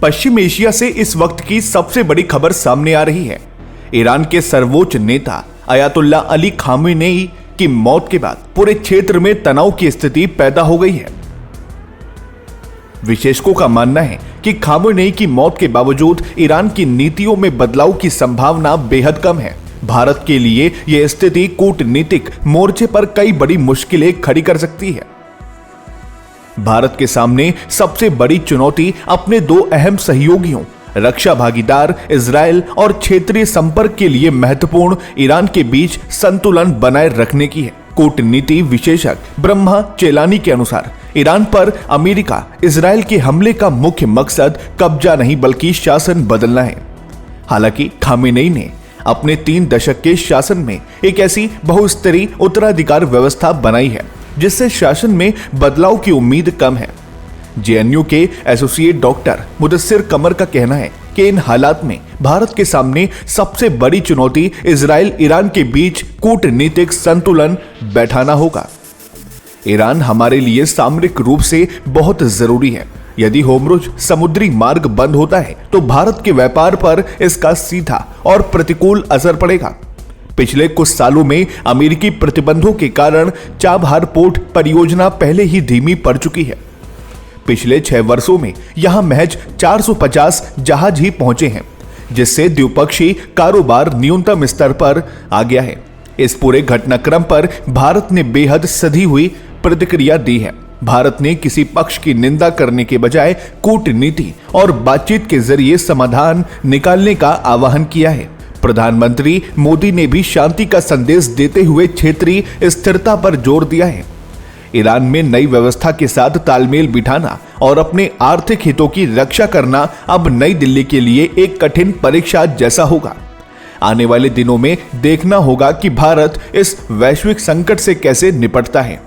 पश्चिम Asia से इस वक्त की सबसे बड़ी खबर सामने आ रही है। ईरान के सर्वोच्च नेता अयातुल्ला अली खामेनेई की मौत के बाद पूरे क्षेत्र में तनाव की स्थिति पैदा हो गई है। विशेषज्ञों का मानना है कि खामेनेई की मौत के बावजूद ईरान की नीतियों में बदलाव की संभावना बेहद कम है। भारत के लिए यह स्थिति कूटनीतिक मोर्चे पर कई बड़ी मुश्किलें खड़ी कर सकती है। भारत के सामने सबसे बड़ी चुनौती अपने दो अहम सहयोगियों, रक्षा भागीदार इजराइल और क्षेत्रीय संपर्क के लिए महत्वपूर्ण ईरान के बीच संतुलन बनाए रखने की है। कूटनीति विशेषज्ञ ब्रह्मा चेलानी के अनुसार ईरान पर अमेरिका इजराइल के हमले का मुख्य मकसद कब्जा नहीं बल्कि शासन बदलना है। हालांकि खामेनेई ने अपने 3 दशक के शासन में एक ऐसी बहुस्तरीय उत्तराधिकार व्यवस्था बनाई है जिससे शासन में बदलाव की उम्मीद कम है। जेएनयू के एसोसिएट डॉक्टर मुदस्सिर कमर का कहना है कि इन हालात में भारत के सामने सबसे बड़ी चुनौती इजराइल ईरान के बीच कूटनीतिक संतुलन बैठाना होगा। ईरान हमारे लिए सामरिक रूप से बहुत जरूरी है। यदि होर्मुज समुद्री मार्ग बंद होता है तो भारत के व्यापार पर इसका सीधा और प्रतिकूल असर पड़ेगा। पिछले कुछ सालों में अमेरिकी प्रतिबंधों के कारण चाबहार पोर्ट परियोजना पहले ही धीमी पड़ चुकी है। पिछले 6 वर्षों में यहां महज 450 जहाज ही पहुंचे हैं, जिससे द्विपक्षीय कारोबार न्यूनतम स्तर पर आ गया है। इस पूरे घटनाक्रम पर भारत ने बेहद सधी हुई प्रतिक्रिया दी है। भारत ने किसी पक्ष की निंदा करने के बजाय कूटनीति और बातचीत के जरिए समाधान निकालने का आह्वान किया है। प्रधानमंत्री मोदी ने भी शांति का संदेश देते हुए क्षेत्रीय स्थिरता पर जोर दिया है। ईरान में नई व्यवस्था के साथ तालमेल बिठाना और अपने आर्थिक हितों की रक्षा करना अब नई दिल्ली के लिए एक कठिन परीक्षा जैसा होगा। आने वाले दिनों में देखना होगा कि भारत इस वैश्विक संकट से कैसे निपटता है।